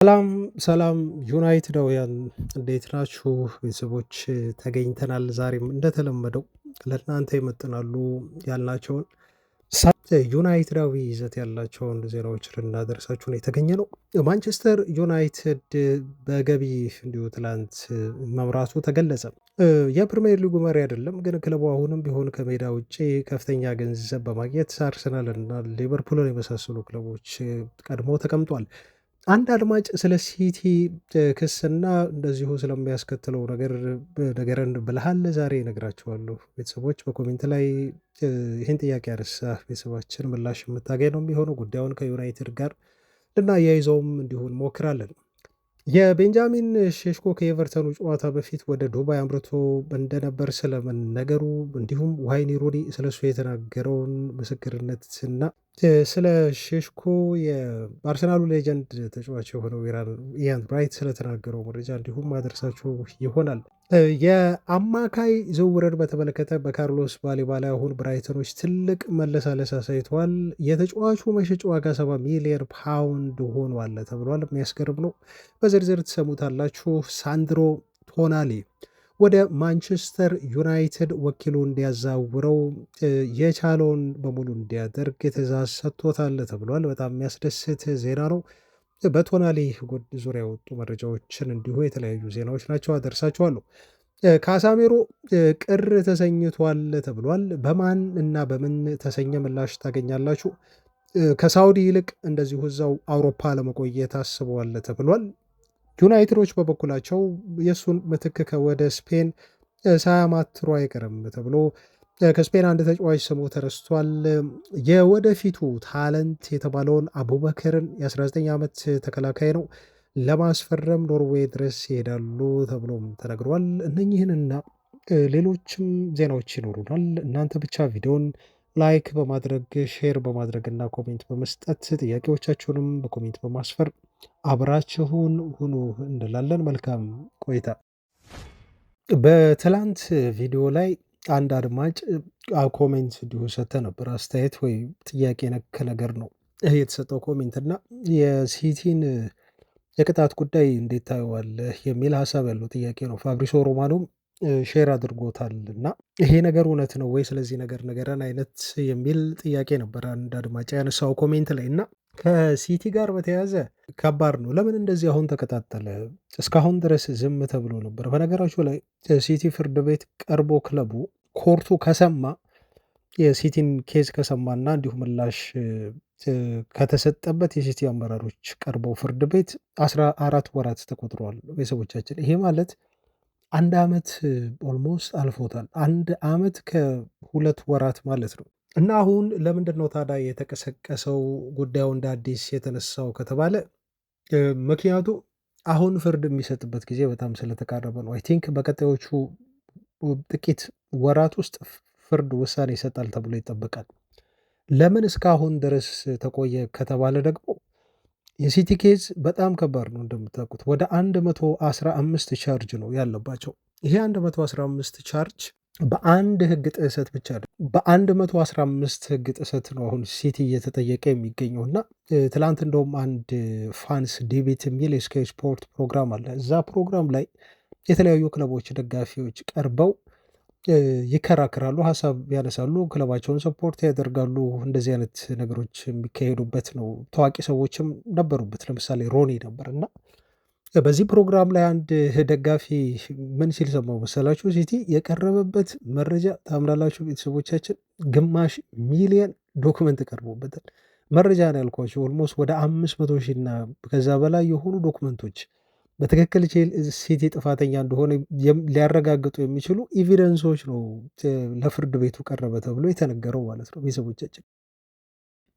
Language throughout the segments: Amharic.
ሰላም ሰላም ዩናይትዳውያን እንዴት ናችሁ? ቤተሰቦች ተገኝተናል። ዛሬም እንደተለመደው ለእናንተ ይመጥናሉ ያልናቸውን ዩናይትዳዊ ይዘት ያላቸውን ዜናዎች ልናደርሳችሁ ነው የተገኘ ነው። ማንቸስተር ዩናይትድ በገቢ እንዲሁ ትላንት መምራቱ ተገለጸ። የፕሪሚየር ሊጉ መሪ አይደለም፣ ግን ክለቡ አሁንም ቢሆን ከሜዳ ውጭ ከፍተኛ ገንዘብ በማግኘት አርሰናል እና ሊቨርፑልን የመሳሰሉ ክለቦች ቀድሞ ተቀምጧል። አንድ አድማጭ ስለ ሲቲ ክስና እንደዚሁ ስለሚያስከትለው ነገርን ብልሃል ዛሬ እነግራችኋለሁ። ቤተሰቦች በኮሜንት ላይ ይህን ጥያቄ ያነሳ ቤተሰባችን ምላሽ የምታገኝ ነው የሚሆነው። ጉዳዩን ከዩናይትድ ጋር ልናያይዘውም እንዲሁ እንሞክራለን። የቤንጃሚን ሼሽኮ ከኤቨርተኑ ጨዋታ በፊት ወደ ዱባይ አምርቶ እንደነበር ስለመነገሩ እንዲሁም ዋይኒ ሩኒ ስለሱ የተናገረውን ምስክርነትና ስለ ሼሽኮ የአርሰናሉ ሌጀንድ ተጫዋች የሆነው ኢያን ብራይት ስለተናገረው መረጃ እንዲሁም ማድረሳችሁ ይሆናል። የአማካይ ዝውውርን በተመለከተ በካርሎስ ባሌባ ላይ አሁን ብራይተኖች ትልቅ መለሳለስ አሳይተዋል። የተጫዋቹ መሸጫ ዋጋ 70 ሚሊዮን ፓውንድ ሆኗል ተብሏል። የሚያስገርም ነው። በዝርዝር ትሰሙታላችሁ። ሳንድሮ ቶናሊ ወደ ማንቸስተር ዩናይትድ ወኪሉ እንዲያዛውረው የቻለውን በሙሉ እንዲያደርግ ትዕዛዝ ሰጥቶታል ተብሏል። በጣም የሚያስደስት ዜና ነው። በቶናሊ ዙሪያ የወጡ መረጃዎችን እንዲሁ የተለያዩ ዜናዎች ናቸው፣ አደርሳችኋለሁ። ካሳሜሮ ቅር ተሰኝቷል ተብሏል። በማን እና በምን ተሰኘ? ምላሽ ታገኛላችሁ። ከሳውዲ ይልቅ እንደዚሁ እዛው አውሮፓ ለመቆየት አስበዋል ተብሏል። ዩናይትዶች በበኩላቸው የእሱን ምትክ ወደ ስፔን ሳያማትሩ አይቀርም ተብሎ ከስፔን አንድ ተጫዋች ስሙ ተረስቷል። የወደፊቱ ታለንት የተባለውን አቡበከርን የ19 ዓመት ተከላካይ ነው ለማስፈረም ኖርዌይ ድረስ ይሄዳሉ ተብሎም ተነግሯል። እነኚህንና ሌሎችም ዜናዎች ይኖሩናል። እናንተ ብቻ ቪዲዮን ላይክ በማድረግ ሼር በማድረግ እና ኮሜንት በመስጠት ጥያቄዎቻችሁንም በኮሜንት በማስፈር አብራችሁን ሁኑ እንላለን። መልካም ቆይታ። በትላንት ቪዲዮ ላይ አንድ አድማጭ ኮሜንት እንዲሁ ሰጥተ ነበር። አስተያየት ወይ ጥያቄ ነክ ነገር ነው የተሰጠው ኮሜንት እና የሲቲን የቅጣት ጉዳይ እንዴት ታየዋለህ የሚል ሀሳብ ያለው ጥያቄ ነው። ፋብሪሶ ሮማኖም ሼር አድርጎታል እና ይሄ ነገር እውነት ነው ወይ ስለዚህ ነገር ነገረን አይነት የሚል ጥያቄ ነበር አንድ አድማጭ ያነሳው ኮሜንት ላይ እና ከሲቲ ጋር በተያያዘ ከባድ ነው። ለምን እንደዚህ አሁን ተቀጣጠለ? እስካሁን ድረስ ዝም ተብሎ ነበር። በነገራችሁ ላይ ሲቲ ፍርድ ቤት ቀርቦ ክለቡ ኮርቱ ከሰማ የሲቲን ኬዝ ከሰማና እንዲሁ ምላሽ ከተሰጠበት የሲቲ አመራሮች ቀርበው ፍርድ ቤት 14 ወራት ተቆጥረዋል። ቤተሰቦቻችን ይሄ ማለት 1 ዓመት ኦልሞስት አልፎታል። 1 ዓመት ከ2 ወራት ማለት ነው። እና አሁን ለምንድን ነው ታዲያ የተቀሰቀሰው ጉዳዩ እንደ አዲስ የተነሳው ከተባለ ምክንያቱ አሁን ፍርድ የሚሰጥበት ጊዜ በጣም ስለተቃረበ ነው። አይ ቲንክ በቀጣዮቹ ጥቂት ወራት ውስጥ ፍርድ ውሳኔ ይሰጣል ተብሎ ይጠበቃል። ለምን እስካሁን ድረስ ተቆየ ከተባለ ደግሞ የሲቲ ኬዝ በጣም ከባድ ነው። እንደምታውቁት ወደ 115 ቻርጅ ነው ያለባቸው። ይሄ 115 ቻርጅ በአንድ ህግ ጥሰት ብቻ በ115 ህግ ጥሰት ነው አሁን ሲቲ እየተጠየቀ የሚገኘው እና ትላንት እንደውም አንድ ፋንስ ዲቤት የሚል የስካይ ስፖርት ፕሮግራም አለ። እዛ ፕሮግራም ላይ የተለያዩ ክለቦች ደጋፊዎች ቀርበው ይከራከራሉ፣ ሀሳብ ያነሳሉ፣ ክለባቸውን ሰፖርት ያደርጋሉ። እንደዚህ አይነት ነገሮች የሚካሄዱበት ነው። ታዋቂ ሰዎችም ነበሩበት። ለምሳሌ ሮኒ ነበር እና በዚህ ፕሮግራም ላይ አንድ ደጋፊ ምን ሲል ሰማው መሰላችሁ? ሲቲ የቀረበበት መረጃ ታምናላችሁ ቤተሰቦቻችን? 500,000 ዶክመንት ቀርቦበታል። መረጃ ነው ያልኳቸው። ኦልሞስት ወደ 500 ሺህ እና ከዛ በላይ የሆኑ ዶክመንቶች በትክክል ሲቲ ጥፋተኛ እንደሆነ ሊያረጋግጡ የሚችሉ ኤቪደንሶች ነው ለፍርድ ቤቱ ቀረበ ተብሎ የተነገረው ማለት ነው ቤተሰቦቻችን።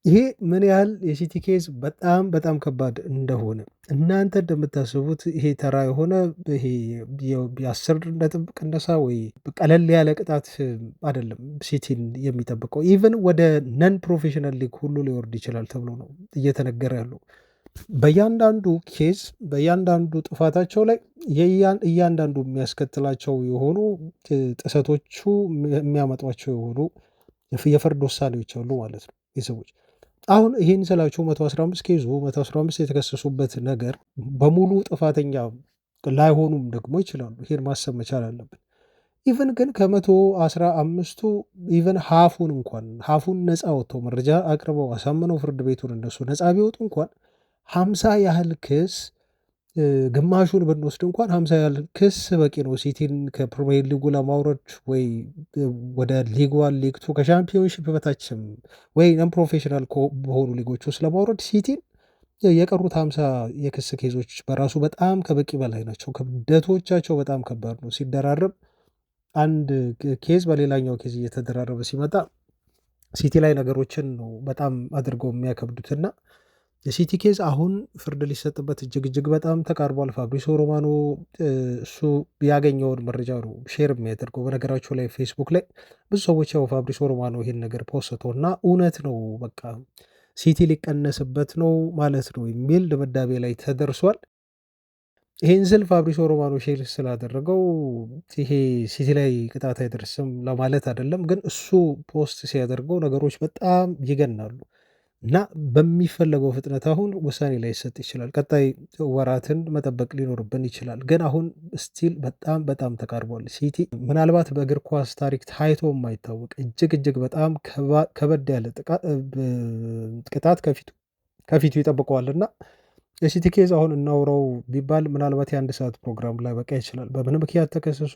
ይሄ ምን ያህል የሲቲ ኬዝ በጣም በጣም ከባድ እንደሆነ እናንተ እንደምታስቡት ይሄ ተራ የሆነ ይሄ የ10 ነጥብ ቅነሳ ወይ ቀለል ያለ ቅጣት አይደለም ሲቲን የሚጠብቀው። ኢቨን ወደ ነን ፕሮፌሽናል ሊግ ሁሉ ሊወርድ ይችላል ተብሎ ነው እየተነገረ ያለው። በእያንዳንዱ ኬዝ በእያንዳንዱ ጥፋታቸው ላይ እያንዳንዱ የሚያስከትላቸው የሆኑ ጥሰቶቹ የሚያመጧቸው የሆኑ የፍርድ ውሳኔዎች አሉ ማለት ነው ቤተሰቦች። አሁን ይሄን ስላችሁ 115 ኬዙ 115 የተከሰሱበት ነገር በሙሉ ጥፋተኛ ላይሆኑም ደግሞ ይችላሉ። ይሄን ማሰብ መቻል አለብን። ኢቨን ግን ከ115ቱ ኢቨን ሃፉን ነፃ ወጥተው መረጃ አቅርበው አሳምነው ፍርድ ቤቱን እነሱ ነፃ ቢወጡ እንኳን 50 ያህል ክስ ግማሹን ብንወስድ እንኳን 50 ያህል ክስ በቂ ነው ሲቲን ከፕሪሚየር ሊጉ ለማውረድ ወይ ወደ ሊግ ዋን ሊግ ቱ ከሻምፒዮንሺፕ በታችም ወይ ነን ፕሮፌሽናል በሆኑ ሊጎች ውስጥ ለማውረድ ሲቲን የቀሩት 50 የክስ ኬዞች በራሱ በጣም ከበቂ በላይ ናቸው። ክብደቶቻቸው በጣም ከባድ ነው። ሲደራረብ አንድ ኬዝ በሌላኛው ኬዝ እየተደራረበ ሲመጣ ሲቲ ላይ ነገሮችን ነው በጣም አድርገው የሚያከብዱትና የሲቲ ኬዝ አሁን ፍርድ ሊሰጥበት እጅግ በጣም ተቃርቧል። ፋብሪሶ ሮማኖ እሱ ያገኘውን መረጃ ነው ሼር የሚያደርገው። በነገራቸው ላይ ፌስቡክ ላይ ብዙ ሰዎች ያው ፋብሪሶ ሮማኖ ይሄን ነገር ፖስቶ እና እውነት ነው በቃ ሲቲ ሊቀነስበት ነው ማለት ነው የሚል ድምዳሜ ላይ ተደርሷል። ይህን ስል ፋብሪሶ ሮማኖ ሼር ስላደረገው ይሄ ሲቲ ላይ ቅጣት አይደርስም ለማለት አይደለም፣ ግን እሱ ፖስት ሲያደርገው ነገሮች በጣም ይገናሉ እና በሚፈለገው ፍጥነት አሁን ውሳኔ ላይ ይሰጥ ይችላል። ቀጣይ ወራትን መጠበቅ ሊኖርብን ይችላል። ግን አሁን ስቲል በጣም ተቃርቧል። ሲቲ ምናልባት በእግር ኳስ ታሪክ ታይቶ የማይታወቅ እጅግ በጣም ከበድ ያለ ቅጣት ከፊቱ ይጠብቀዋል እና የሲቲ ኬዝ አሁን እናውራው ቢባል ምናልባት የአንድ ሰዓት ፕሮግራም ላይ በቃ ይችላል። በምን ምክንያት ተከሰሱ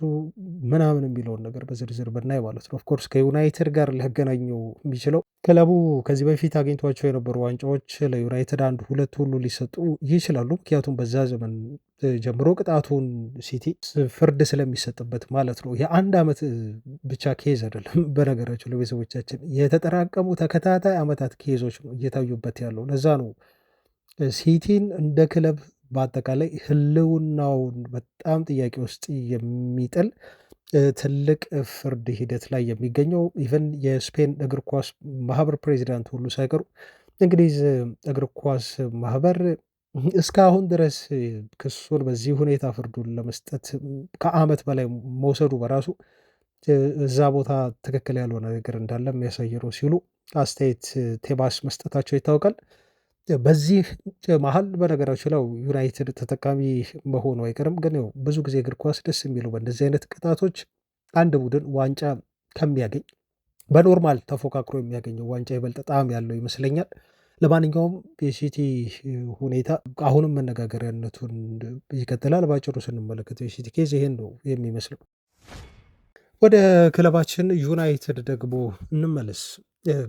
ምናምን የሚለውን ነገር በዝርዝር ብናይ ማለት ነው። ኦፍኮርስ ከዩናይትድ ጋር ሊያገናኘው የሚችለው ክለቡ ከዚህ በፊት አግኝቷቸው የነበሩ ዋንጫዎች ለዩናይትድ አንድ ሁለት ሁሉ ሊሰጡ ይችላሉ። ምክንያቱም በዛ ዘመን ጀምሮ ቅጣቱን ሲቲ ፍርድ ስለሚሰጥበት ማለት ነው። የአንድ ዓመት ብቻ ኬዝ አይደለም። በነገራቸው ለቤተሰቦቻችን የተጠራቀሙ ተከታታይ ዓመታት ኬዞች ነው እየታዩበት ያለው። ለዛ ነው ሲቲን እንደ ክለብ በአጠቃላይ ህልውናውን በጣም ጥያቄ ውስጥ የሚጥል ትልቅ ፍርድ ሂደት ላይ የሚገኘው ኢቨን የስፔን እግር ኳስ ማህበር ፕሬዚዳንት ሁሉ ሳይቀሩ እንግሊዝ እግር ኳስ ማህበር እስካሁን ድረስ ክሱን በዚህ ሁኔታ ፍርዱን ለመስጠት ከዓመት በላይ መውሰዱ በራሱ እዛ ቦታ ትክክል ያልሆነ ነገር እንዳለ የሚያሳይ ነው ሲሉ አስተያየት ቴባስ መስጠታቸው ይታወቃል። በዚህ መሀል በነገራችን ላይ ዩናይትድ ተጠቃሚ መሆኑ አይቀርም። ግን ያው ብዙ ጊዜ እግር ኳስ ደስ የሚለው በእንደዚህ አይነት ቅጣቶች አንድ ቡድን ዋንጫ ከሚያገኝ በኖርማል ተፎካክሮ የሚያገኘው ዋንጫ ይበልጥ ጣዕም ያለው ይመስለኛል። ለማንኛውም የሲቲ ሁኔታ አሁንም መነጋገሪያነቱን ይቀጥላል። ባጭሩ ስንመለከተው የሲቲ ኬዝ ይሄን ነው የሚመስለው። ወደ ክለባችን ዩናይትድ ደግሞ እንመለስ።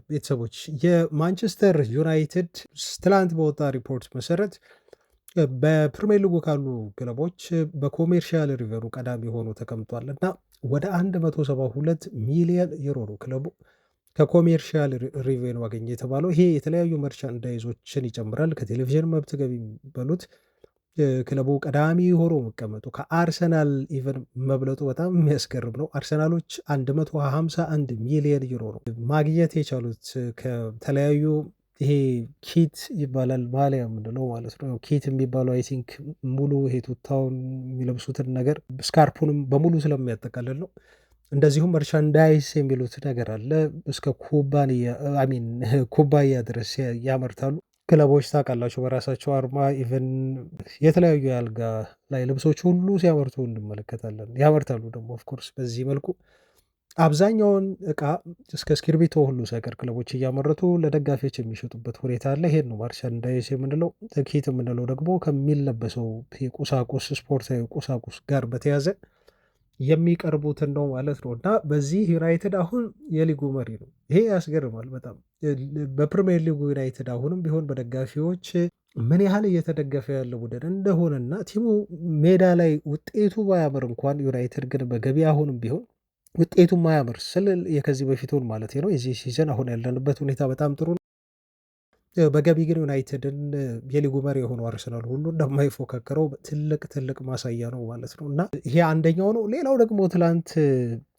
ቤተሰቦች የማንቸስተር ዩናይትድ ትላንት በወጣ ሪፖርት መሰረት በፕሪሚየር ሊጉ ካሉ ክለቦች በኮሜርሻል ሪቨኑ ቀዳሚ ሆኖ ተቀምጧል እና ወደ 172 ሚሊዮን ዩሮ ነው ክለቡ ከኮሜርሻል ሪቬኑ አገኘ የተባለው። ይሄ የተለያዩ መርቻንዳይዞችን ይጨምራል። ከቴሌቪዥን መብት ገቢ በሉት ክለቡ ቀዳሚ ሆኖ መቀመጡ ከአርሰናል ኢቨን መብለጡ በጣም የሚያስገርም ነው። አርሰናሎች 151 ሚሊዮን ዩሮ ነው ማግኘት የቻሉት ከተለያዩ ይሄ ኪት ይባላል ማሊያ የምንለው ማለት ነው። ኪት የሚባለው አይ ቲንክ ሙሉ ይሄ ቱታውን የሚለብሱትን ነገር ስካርፑንም በሙሉ ስለሚያጠቃልል ነው። እንደዚሁም መርቻንዳይስ የሚሉት ነገር አለ። እስከ ኩባያ ድረስ ያመርታሉ። ክለቦች ታውቃላችሁ በራሳቸው አርማ ኢቨን የተለያዩ የአልጋ ላይ ልብሶች ሁሉ ሲያመርቱ እንመለከታለን። ያመርታሉ ደግሞ ኦፍኮርስ በዚህ መልኩ አብዛኛውን እቃ እስከ እስክርቢቶ ሁሉ ሳይቀር ክለቦች እያመረቱ ለደጋፊዎች የሚሸጡበት ሁኔታ አለ። ይሄን ነው መርቻንዳይዝ የምንለው። ኪት የምንለው ደግሞ ከሚለበሰው ቁሳቁስ ስፖርታዊ ቁሳቁስ ጋር በተያዘ የሚቀርቡትን ነው ማለት ነው። እና በዚህ ዩናይትድ አሁን የሊጉ መሪ ነው። ይሄ ያስገርማል በጣም። በፕሪሚየር ሊጉ ዩናይትድ አሁንም ቢሆን በደጋፊዎች ምን ያህል እየተደገፈ ያለ ቡድን እንደሆነና ቲሙ ሜዳ ላይ ውጤቱ ባያምር እንኳን ዩናይትድ ግን በገቢ አሁንም ቢሆን ውጤቱ ማያምር ስል የከዚህ በፊቱን ማለት ነው። የዚህ ሲዘን አሁን ያለንበት ሁኔታ በጣም ጥሩ ነው። በገቢ ግን ዩናይትድን የሊጉ መሪ የሆነው አርሰናል ሁሉ እንደማይፎካከረው ትልቅ ማሳያ ነው ማለት ነው። እና ይሄ አንደኛው ነው። ሌላው ደግሞ ትላንት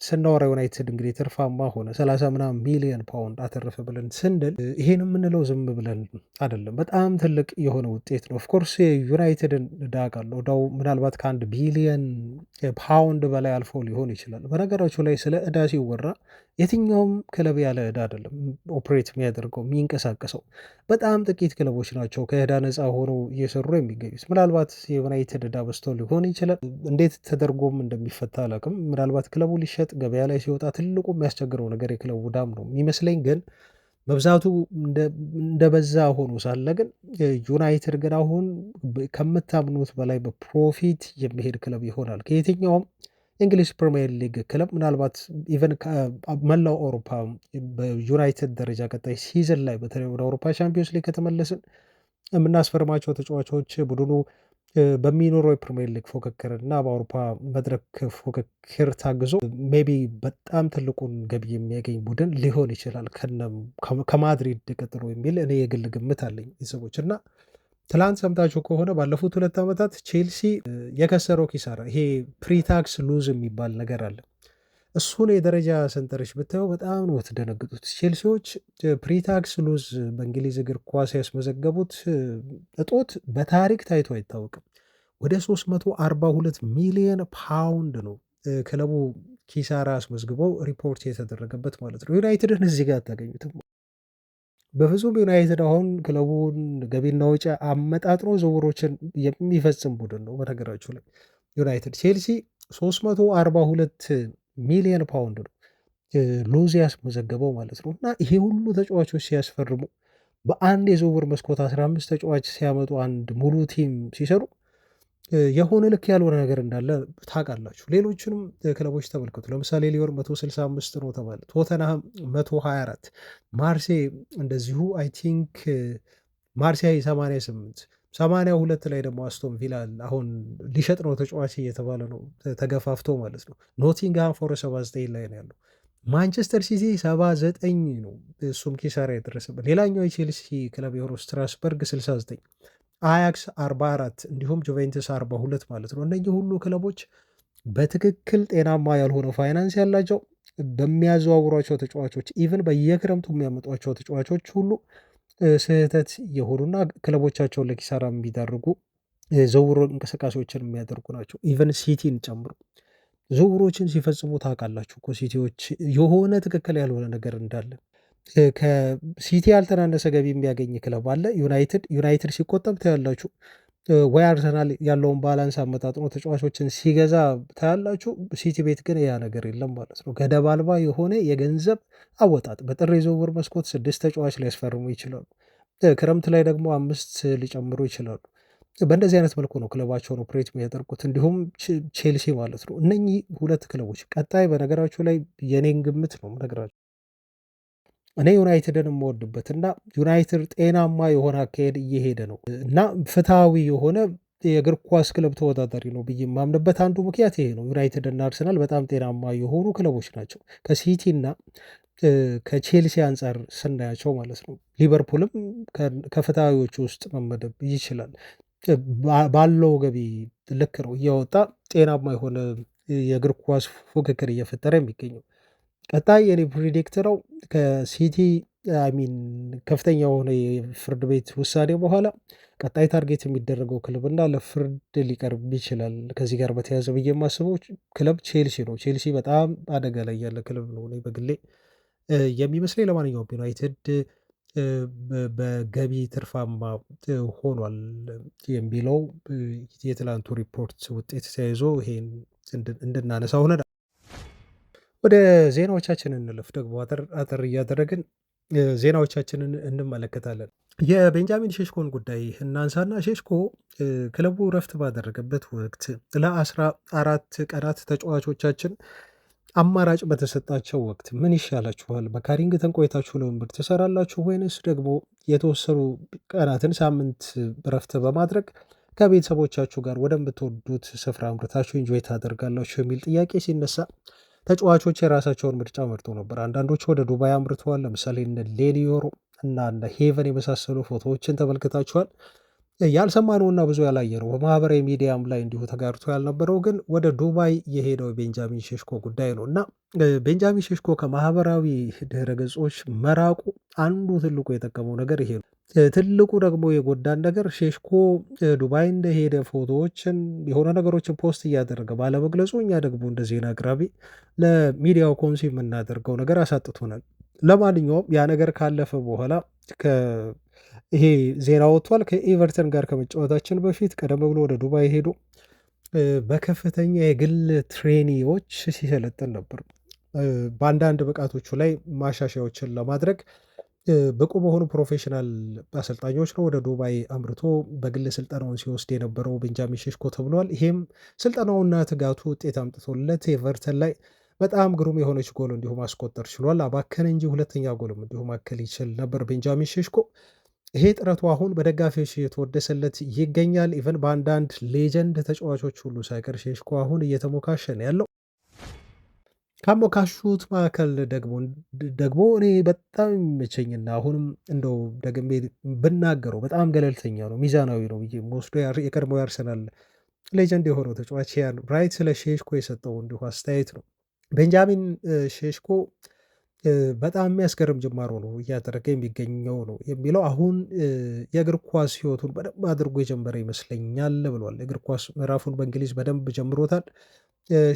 ስናወራ ዩናይትድ እንግዲህ ትርፋማ ሆነ 30 ምናምን ሚሊዮን ፓውንድ አተረፈ ብለን ስንል ይሄን የምንለው ዝም ብለን አይደለም። በጣም ትልቅ የሆነ ውጤት ነው። ኦፍኮርስ የዩናይትድን ዕዳ አውቃለሁ። ዕዳው ምናልባት ከ1 ቢሊየን ፓውንድ በላይ አልፎ ሊሆን ይችላል። በነገራችሁ ላይ ስለ ዕዳ ሲወራ የትኛውም ክለብ ያለ ዕዳ አይደለም ኦፕሬት የሚያደርገው የሚንቀሳቀሰው። በጣም ጥቂት ክለቦች ናቸው ከዕዳ ነፃ ሆነው እየሰሩ የሚገኙት። ምናልባት የዩናይትድ ዕዳ በዝቶ ሊሆን ይችላል። እንዴት ተደርጎም እንደሚፈታ አላውቅም። ምናልባት ክለቡ ሊሸጥ ገበያ ላይ ሲወጣ ትልቁ የሚያስቸግረው ነገር የክለቡ ዕዳም ነው የሚመስለኝ። ግን መብዛቱ እንደበዛ ሆኖ ሳለ ግን ዩናይትድ ግን አሁን ከምታምኑት በላይ በፕሮፊት የሚሄድ ክለብ ይሆናል ከየትኛውም የእንግሊዝ ፕሪሚየር ሊግ ክለብ። ምናልባት ኢቨን መላው አውሮፓ በዩናይትድ ደረጃ ቀጣይ ሲዝን ላይ በተለይ ወደ አውሮፓ ሻምፒዮንስ ሊግ ከተመለስን የምናስፈርማቸው ተጫዋቾች ቡድኑ በሚኖረው የፕሪሚየር ሊግ ፉክክር እና በአውሮፓ መድረክ ፉክክር ታግዞ ሜቢ በጣም ትልቁን ገቢ የሚያገኝ ቡድን ሊሆን ይችላል ከማድሪድ ቀጥሎ የሚል እኔ የግል ግምት አለኝ ሰዎች። እና ትላንት ሰምታችሁ ከሆነ ባለፉት 2 ዓመታት ቼልሲ የከሰረው ኪሳራ ይሄ ፕሪታክስ ሉዝ የሚባል ነገር አለ። እሱን የደረጃ ሰንጠረዥ ብታየው በጣም ነው የምትደነግጡት። ቼልሲዎች ፕሪታክስ ሉዝ በእንግሊዝ እግር ኳስ ያስመዘገቡት እጦት በታሪክ ታይቶ አይታወቅም። ወደ 342 ሚሊዮን ፓውንድ ነው ክለቡ ኪሳራ አስመዝግበው ሪፖርት የተደረገበት ማለት ነው። ዩናይትድን እዚህ ጋር አታገኙትም በፍጹም። ዩናይትድ አሁን ክለቡን ገቢና ወጪ አመጣጥኖ ዝውውሮችን የሚፈጽም ቡድን ነው በነገራችሁ ላይ ዩናይትድ። ቼልሲ 342 ሚሊዮን ፓውንድ ነው ሉዝ ያስመዘገበው ማለት ነው። እና ይሄ ሁሉ ተጫዋቾች ሲያስፈርሙ በአንድ የዝውውር መስኮት 15 ተጫዋች ሲያመጡ አንድ ሙሉ ቲም ሲሰሩ የሆነ ልክ ያልሆነ ነገር እንዳለ ታውቃላችሁ። ሌሎችንም ክለቦች ተመልከቱ። ለምሳሌ ሊዮን 165 ነው ተባለ፣ ቶተንሃም 124፣ ማርሴ እንደዚሁ አይ ቲንክ ማርሴይ 88፣ 82 ላይ ደግሞ አስቶን ቪላ አሁን ሊሸጥ ነው ተጫዋች እየተባለ ነው ተገፋፍቶ ማለት ነው። ኖቲንግሃም ፎረስት 79 ላይ ነው ያለው። ማንቸስተር ሲቲ 79 ነው እሱም ኪሳራ የደረሰበት። ሌላኛው የቼልሲ ክለብ የሆነው ስትራስበርግ 69፣ አያክስ 44 እንዲሁም ጁቬንትስ 42 ማለት ነው። እነዚህ ሁሉ ክለቦች በትክክል ጤናማ ያልሆነ ፋይናንስ ያላቸው በሚያዘዋውሯቸው ተጫዋቾች ኢቨን በየክረምቱ የሚያመጧቸው ተጫዋቾች ሁሉ ስህተት የሆኑና ክለቦቻቸውን ለኪሳራ የሚዳርጉ ዝውውር እንቅስቃሴዎችን የሚያደርጉ ናቸው። ኢቨን ሲቲን ጨምሮ ዝውውሮችን ሲፈጽሙ ታውቃላችሁ እኮ ሲቲዎች የሆነ ትክክል ያልሆነ ነገር እንዳለ። ከሲቲ ያልተናነሰ ገቢ የሚያገኝ ክለብ አለ ዩናይትድ ሲቆጠብ ታያላችሁ። ወይ አርሰናል ያለውን ባላንስ አመጣጥኖ ተጫዋቾችን ሲገዛ ታያላችሁ። ሲቲ ቤት ግን ያ ነገር የለም ማለት ነው። ገደብ አልባ የሆነ የገንዘብ አወጣጥ። በጥር የዝውውር መስኮት 6 ተጫዋች ሊያስፈርሙ ይችላሉ። ክረምት ላይ ደግሞ 5 ሊጨምሩ ይችላሉ። በእንደዚህ አይነት መልኩ ነው ክለባቸውን ኦፕሬት የሚያደርጉት። እንዲሁም ቼልሲ ማለት ነው። እነኚህ 2 ክለቦች ቀጣይ በነገራችሁ ላይ የኔን ግምት ነው ነገራችሁ እኔ ዩናይትድን የምወድበት እና ዩናይትድ ጤናማ የሆነ አካሄድ እየሄደ ነው እና ፍትሐዊ የሆነ የእግር ኳስ ክለብ ተወዳዳሪ ነው ብዬ የማምንበት አንዱ ምክንያት ይሄ ነው። ዩናይትድ እና አርሰናል በጣም ጤናማ የሆኑ ክለቦች ናቸው ከሲቲ እና ከቼልሲ አንጻር ስናያቸው ማለት ነው። ሊቨርፑልም ከፍትሐዊዎቹ ውስጥ መመደብ ይችላል። ባለው ገቢ ልክ ነው እያወጣ ጤናማ የሆነ የእግር ኳስ ፉክክር እየፈጠረ የሚገኘው። ቀጣይ የኔ ፕሪዲክት ነው ከሲቲ ሚን ከፍተኛ የሆነ የፍርድ ቤት ውሳኔ በኋላ ቀጣይ ታርጌት የሚደረገው ክለብና ለፍርድ ሊቀርብ ይችላል ከዚህ ጋር በተያያዘ ብዬ የማስበው ክለብ ቼልሲ ነው። ቼልሲ በጣም አደጋ ላይ ያለ ክለብ ነው በግሌ የሚመስለኝ። ለማንኛውም ዩናይትድ በገቢ ትርፋማ ሆኗል የሚለው የትላንቱ ሪፖርት ውጤት ተያይዞ ይሄን እንድናነሳ ሆነ። ወደ ዜናዎቻችን እንለፍ። ደግሞ አጠር እያደረግን ዜናዎቻችንን እንመለከታለን። የቤንጃሚን ሼሽኮን ጉዳይ እናንሳና ሼሽኮ ክለቡ ረፍት ባደረገበት ወቅት ለ14 ቀናት ተጫዋቾቻችን አማራጭ በተሰጣቸው ወቅት ምን ይሻላችኋል? በካሪንግተን ቆይታችሁ ልምምድ ትሰራላችሁ ወይንስ ደግሞ የተወሰኑ ቀናትን ሳምንት ረፍት በማድረግ ከቤተሰቦቻችሁ ጋር ወደምትወዱት ስፍራ አምርታችሁ ኢንጆይ ታደርጋላችሁ የሚል ጥያቄ ሲነሳ ተጫዋቾች የራሳቸውን ምርጫ መርጦ ነበር። አንዳንዶች ወደ ዱባይ አምርተዋል። ለምሳሌ እነ ሌኒዮሮ እና እነ ሄቨን የመሳሰሉ ፎቶዎችን ተመልክታችኋል። ያልሰማነውና ብዙ ያላየነው በማህበራዊ ሚዲያም ላይ እንዲሁ ተጋርቶ ያልነበረው ግን ወደ ዱባይ የሄደው ቤንጃሚን ሼሽኮ ጉዳይ ነው እና ቤንጃሚን ሼሽኮ ከማህበራዊ ድህረ ገጾች መራቁ አንዱ ትልቁ የጠቀመው ነገር ይሄ ነው። ትልቁ ደግሞ የጎዳን ነገር ሼሽኮ ዱባይ እንደሄደ ፎቶዎችን የሆነ ነገሮችን ፖስት እያደረገ ባለመግለጹ እኛ ደግሞ እንደ ዜና አቅራቢ ለሚዲያው ኮንሲ የምናደርገው ነገር አሳጥቶናል። ለማንኛውም ያ ነገር ካለፈ በኋላ ይሄ ዜና ወጥቷል። ከኤቨርተን ጋር ከመጫወታችን በፊት ቀደም ብሎ ወደ ዱባይ ሄዶ በከፍተኛ የግል ትሬኒዎች ሲሰለጥን ነበር። በአንዳንድ ብቃቶቹ ላይ ማሻሻያዎችን ለማድረግ ብቁ በሆኑ ፕሮፌሽናል አሰልጣኞች ነው ወደ ዱባይ አምርቶ በግል ስልጠናውን ሲወስድ የነበረው ቤንጃሚን ሼሽኮ ተብሏል። ይሄም ስልጠናውና ትጋቱ ውጤት አምጥቶለት ኤቨርተን ላይ በጣም ግሩም የሆነች ጎል እንዲሁ ማስቆጠር ችሏል። አባከነ እንጂ ሁለተኛ ጎልም እንዲሁ ማከል ይችል ነበር ቤንጃሚን ሼሽኮ። ይሄ ጥረቱ አሁን በደጋፊዎች እየተወደሰለት ይገኛል። ኢቨን በአንዳንድ ሌጀንድ ተጫዋቾች ሁሉ ሳይቀር ሼሽኮ አሁን እየተሞካሸ ነው ያለው። ካሞካሹት መካከል ደግሞ እኔ በጣም የሚመቸኝና አሁንም እንደው ደግሜ ብናገረው በጣም ገለልተኛ ነው፣ ሚዛናዊ ነው ብዬ ወስዶ የቀድሞ ያርሰናል ሌጀንድ የሆነው ተጫዋች ያን ብራይት ስለ ሼሽኮ የሰጠው እንዲሁ አስተያየት ነው። ቤንጃሚን ሼሽኮ በጣም የሚያስገርም ጅማሮ ነው እያደረገ የሚገኘው ነው የሚለው አሁን የእግር ኳስ ህይወቱን በደንብ አድርጎ የጀመረ ይመስለኛል ብሏል። የእግር ኳስ ምዕራፉን በእንግሊዝ በደንብ ጀምሮታል።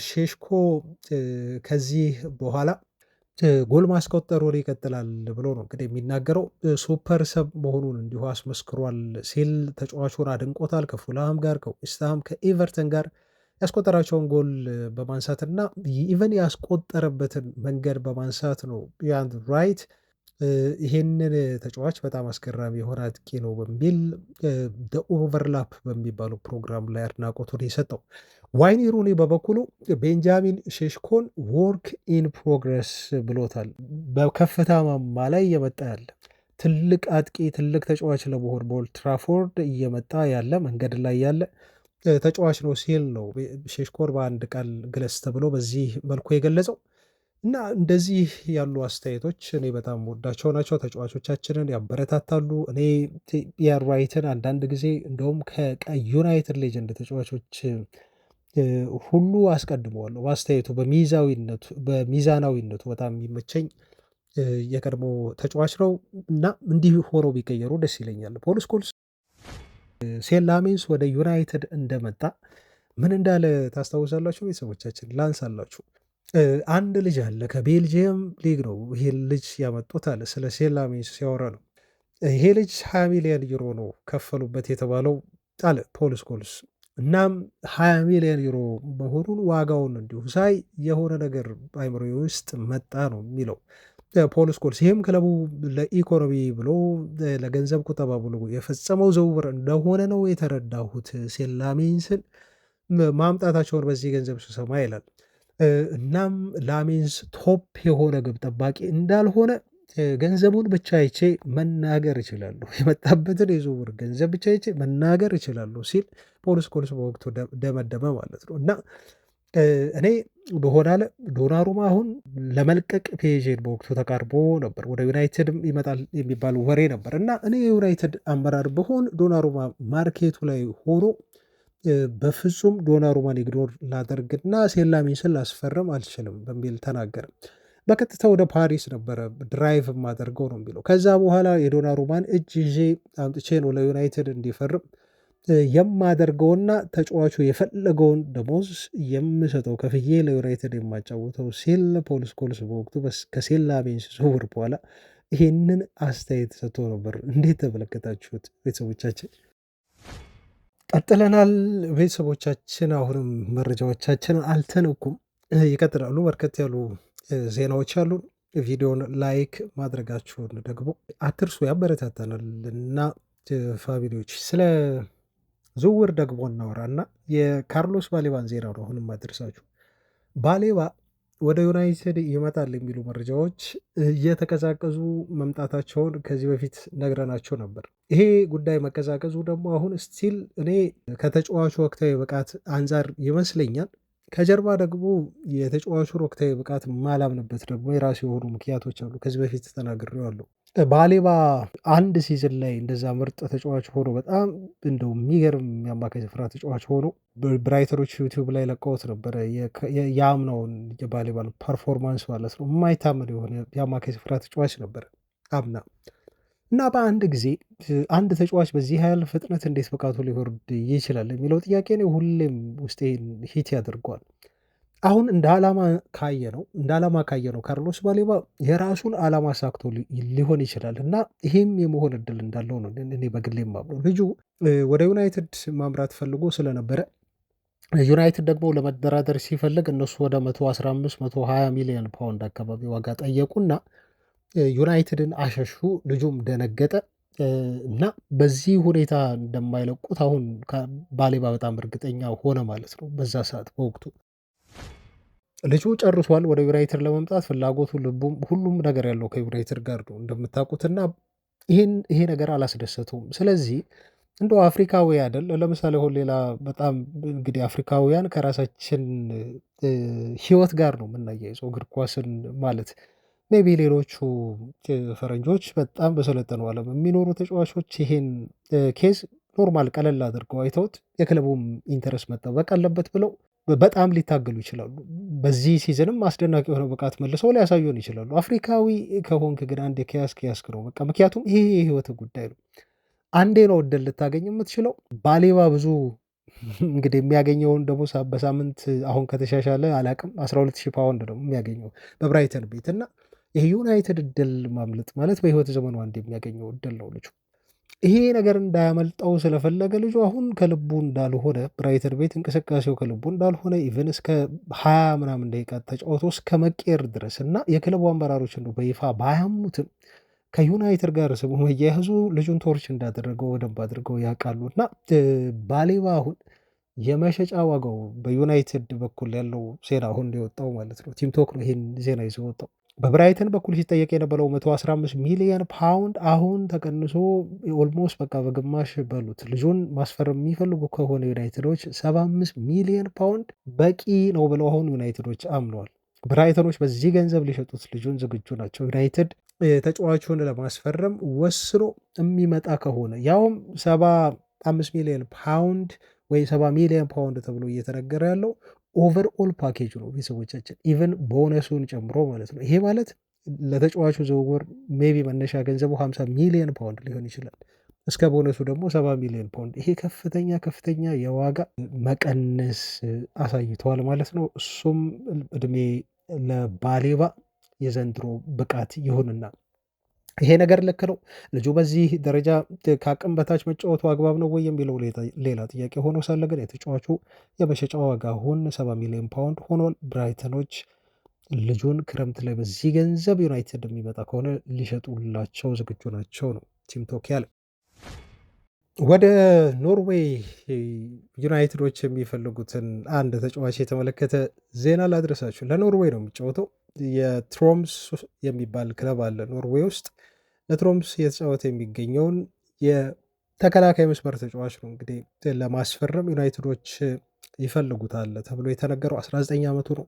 ሼሽኮ ከዚህ በኋላ ጎል ማስቆጠሩን ይቀጥላል ብሎ ነው እንግዲህ የሚናገረው። ሱፐር ሰብ መሆኑን እንዲሁ አስመስክሯል ሲል ተጫዋቹን አድንቆታል። ከፉልሃም ጋር፣ ከዌስትሃም፣ ከኤቨርተን ጋር ያስቆጠራቸውን ጎል በማንሳት እና ኢቨን ያስቆጠረበትን መንገድ በማንሳት ነው ያን ራይት ይሄንን ተጫዋች በጣም አስገራሚ የሆነ አጥቂ ነው በሚል ኦቨርላፕ በሚባለው ፕሮግራም ላይ አድናቆቱን የሰጠው። ዋይኒ ሩኒ በበኩሉ ቤንጃሚን ሼሽኮን ወርክ ኢን ፕሮግረስ ብሎታል። በከፍታ ማማ ላይ እየመጣ ያለ ትልቅ አጥቂ፣ ትልቅ ተጫዋች ለመሆን በኦልድ ትራፎርድ እየመጣ ያለ መንገድ ላይ ያለ ተጫዋች ነው ሲል ነው ሼሽኮን በአንድ ቃል ግለጽ ተብሎ በዚህ መልኩ የገለጸው። እና እንደዚህ ያሉ አስተያየቶች እኔ በጣም ወዳቸው ናቸው። ተጫዋቾቻችንን ያበረታታሉ። እኔ ራይትን አንዳንድ ጊዜ እንደውም ከዩናይትድ ሌጀንድ ተጫዋቾች ሁሉ አስቀድመዋለሁ በአስተያየቱ፣ በሚዛናዊነቱ በጣም የሚመቸኝ የቀድሞ ተጫዋች ነው እና እንዲህ ሆነው ቢቀየሩ ደስ ይለኛል። ፖል ስኮልስ ሴን ላሜንስ ወደ ዩናይትድ እንደመጣ ምን እንዳለ ታስታውሳላችሁ? ቤተሰቦቻችን ላንሳላችሁ። አንድ ልጅ አለ ከቤልጅየም ሊግ ነው ይሄ ልጅ ያመጡት አለ። ስለ ሴን ላሜንስ ሲያወራ ነው ይሄ ልጅ 20 ሚሊዮን ዩሮ ነው ከፈሉበት የተባለው አለ ፖል ስኮልስ። እናም 20 ሚሊዮን ዩሮ መሆኑን ዋጋውን እንዲሁ ሳይ የሆነ ነገር በአይምሮ ውስጥ መጣ ነው የሚለው ፖል ስኮልስ። ይህም ክለቡ ለኢኮኖሚ ብሎ ለገንዘብ ቁጠባ ብሎ የፈጸመው ዝውውር እንደሆነ ነው የተረዳሁት ሴን ላሜንስን ማምጣታቸውን በዚህ ገንዘብ ስሰማ ይላል። እናም ላሜንስ ቶፕ የሆነ ግብ ጠባቂ እንዳልሆነ ገንዘቡን ብቻ አይቼ መናገር እችላለሁ፣ የመጣበትን የዝውውር ገንዘብ ብቻ አይቼ መናገር እችላለሁ ሲል ፖል ስኮልስ በወቅቱ ደመደመ ማለት ነው። እና እኔ በሆነ ዶናሩማ አሁን ለመልቀቅ ፔዥን በወቅቱ ተቃርቦ ነበር፣ ወደ ዩናይትድ ይመጣል የሚባል ወሬ ነበር እና እኔ የዩናይትድ አመራር በሆን ዶናሩማ ማርኬቱ ላይ ሆኖ በፍጹም ዶናሩማን ኢግኖር ላደርግና ሴን ላሜንስን ላስፈርም አልችልም በሚል ተናገረ። በቀጥታ ወደ ፓሪስ ነበረ ድራይቭ የማደርገው ነው የሚለው። ከዛ በኋላ የዶናሩማን እጅ ይዤ አምጥቼ ነው ለዩናይትድ እንዲፈርም የማደርገውና ተጫዋቹ የፈለገውን ደሞዝ የምሰጠው ከፍዬ ለዩናይትድ የማጫወተው ሲል ፖል ስኮልስ በወቅቱ ከሴን ላሜንስ ዝውውር በኋላ ይሄንን አስተያየት ሰጥቶ ነበር። እንዴት ተመለከታችሁት ቤተሰቦቻችን? ቀጥለናል ቤተሰቦቻችን። አሁንም መረጃዎቻችን አልተነኩም፣ ይቀጥላሉ። በርከት ያሉ ዜናዎች አሉን። ቪዲዮን ላይክ ማድረጋችሁን ደግሞ አትርሱ፣ ያበረታታናል እና ፋሚሊዎች። ስለ ዝውውር ደግሞ እናወራና የካርሎስ ባሌባን ዜና ነው አሁንም አድርሳችሁ። ባሌባ ወደ ዩናይትድ ይመጣል የሚሉ መረጃዎች እየተቀዛቀዙ መምጣታቸውን ከዚህ በፊት ነግረናቸው ነበር። ይሄ ጉዳይ መቀዛቀዙ ደግሞ አሁን ስቲል እኔ ከተጫዋቹ ወቅታዊ ብቃት አንጻር ይመስለኛል። ከጀርባ ደግሞ የተጫዋቹን ወቅታዊ ብቃት ማላምንበት ደግሞ የራሱ የሆኑ ምክንያቶች አሉ። ከዚህ በፊት ተናግሬዋለሁ። ባሌባ አንድ ሲዝን ላይ እንደዛ ምርጥ ተጫዋች ሆኖ በጣም እንደው የሚገርም የአማካይ ስፍራ ተጫዋች ሆኖ ብራይተሮች ዩቲዩብ ላይ ለቀውት ነበረ። የአምናውን የባሌባን ፐርፎርማንስ ማለት ነው። የማይታመን የሆነ የአማካይ ስፍራ ተጫዋች ነበረ አምና እና በአንድ ጊዜ አንድ ተጫዋች በዚህ ያህል ፍጥነት እንዴት ብቃቱ ሊወርድ ይችላል የሚለው ጥያቄ ነው ሁሌም ውስጤን ሂት ያደርገዋል። አሁን እንደ ዓላማ ካየነው ካርሎስ ባሌባ የራሱን ዓላማ አሳክቶ ሊሆን ይችላል እና ይሄም የመሆን እድል እንዳለው ነው እኔ በግሌ የማምነው። ልጁ ወደ ዩናይትድ ማምራት ፈልጎ ስለነበረ ዩናይትድ ደግሞ ለመደራደር ሲፈልግ እነሱ ወደ 115 120 ሚሊዮን ፓውንድ አካባቢ ዋጋ ጠየቁና ዩናይትድን አሸሹ። ልጁም ደነገጠ እና በዚህ ሁኔታ እንደማይለቁት አሁን ባሌባ በጣም እርግጠኛ ሆነ ማለት ነው። በዛ ሰዓት በወቅቱ ልጁ ጨርሷል። ወደ ዩናይትድ ለመምጣት ፍላጎቱ ልቡም ሁሉም ነገር ያለው ከዩናይትድ ጋር ነው እንደምታውቁትና ይሄ ነገር አላስደሰተውም። ስለዚህ እንደው አፍሪካዊ አይደል ለምሳሌ አሁን ሌላ በጣም እንግዲህ አፍሪካውያን ከራሳችን ህይወት ጋር ነው የምናያይዘው እግር ኳስን ማለት ሜቢ ሌሎቹ ፈረንጆች በጣም በሰለጠነው ዓለም የሚኖሩ ተጫዋቾች ይሄን ኬዝ ኖርማል ቀለል አድርገው አይተውት የክለቡም ኢንተረስት መጠበቅ አለበት ብለው በጣም ሊታገሉ ይችላሉ። በዚህ ሲዝንም አስደናቂ የሆነ ብቃት መልሰው ሊያሳዩን ይችላሉ። አፍሪካዊ ከሆንክ ግን አንዴ ከያዝክ ነው በቃ። ምክንያቱም ይሄ የህይወት ጉዳይ ነው። አንዴ ነው እድል ልታገኝ የምትችለው። ባሌባ ብዙ እንግዲህ የሚያገኘውን ደግሞ በሳምንት አሁን ከተሻሻለ አላቅም 12,000 ፓውንድ ነው የሚያገኘው በብራይተን ቤት እና ይሄ ዩናይትድ እድል ማምለጥ ማለት በህይወት ዘመኑ አንድ የሚያገኘው እድል ነው ልጁ። ይሄ ነገር እንዳያመልጠው ስለፈለገ ልጁ አሁን ከልቡ እንዳልሆነ ብራይተን ቤት እንቅስቃሴው ከልቡ እንዳልሆነ ኢቨን እስከ 20 ምናምን ደቂቃ ተጫውቶ እስከ መቀየር ድረስ እና የክለቡ አመራሮች እንደው በይፋ ባያምኑትም ከዩናይትድ ጋር ስሙ መያያዙ ልጁን ቶርች እንዳደረገው በደንብ አድርገው ያውቃሉ። እና ባሌባ አሁን የመሸጫ ዋጋው በዩናይትድ በኩል ያለው ዜና አሁን የወጣው ማለት ነው። ቲምቶክ ነው ይሄን ዜና ይዞ ወጣው። በብራይተን በኩል ሲጠየቅ የነበረው 115 ሚሊዮን ፓውንድ አሁን ተቀንሶ ኦልሞስት በቃ በግማሽ በሉት። ልጁን ማስፈረም የሚፈልጉ ከሆነ ዩናይትዶች 75 ሚሊዮን ፓውንድ በቂ ነው ብለው አሁን ዩናይትዶች አምነዋል። ብራይተኖች በዚህ ገንዘብ ሊሸጡት ልጁን ዝግጁ ናቸው። ዩናይትድ ተጫዋቹን ለማስፈረም ወስኖ የሚመጣ ከሆነ ያውም 75 ሚሊዮን ፓውንድ ወይ 70 ሚሊዮን ፓውንድ ተብሎ እየተነገረ ያለው ኦቨርኦል ፓኬጅ ነው ቤተሰቦቻችን፣ ኢቨን ቦነሱን ጨምሮ ማለት ነው። ይሄ ማለት ለተጫዋቹ ዝውውር ሜቢ መነሻ ገንዘቡ 50 ሚሊዮን ፓውንድ ሊሆን ይችላል። እስከ ቦነሱ ደግሞ 70 ሚሊዮን ፓውንድ። ይሄ ከፍተኛ የዋጋ መቀነስ አሳይተዋል ማለት ነው። እሱም እድሜ ለባሌባ የዘንድሮ ብቃት ይሁንና ይሄ ነገር ልክ ነው። ልጁ በዚህ ደረጃ ከአቅም በታች መጫወቱ አግባብ ነው ወይ የሚለው ሌላ ጥያቄ ሆኖ ሳለ ግን የተጫዋቹ የመሸጫ ዋጋ አሁን 70 ሚሊዮን ፓውንድ ሆኗል። ብራይተኖች ልጁን ክረምት ላይ በዚህ ገንዘብ ዩናይትድ የሚመጣ ከሆነ ሊሸጡላቸው ዝግጁ ናቸው ነው ቲምቶክ ያለ። ወደ ኖርዌይ ዩናይትዶች የሚፈልጉትን አንድ ተጫዋች የተመለከተ ዜና ላድረሳችሁ። ለኖርዌይ ነው የሚጫወተው። የትሮምስ የሚባል ክለብ አለ ኖርዌይ ውስጥ። ለትሮምስ የተጫወተ የሚገኘውን የተከላካይ መስመር ተጫዋች ነው እንግዲህ ለማስፈረም ዩናይትዶች ይፈልጉታል ተብሎ የተነገረው። 19 ዓመቱ ነው።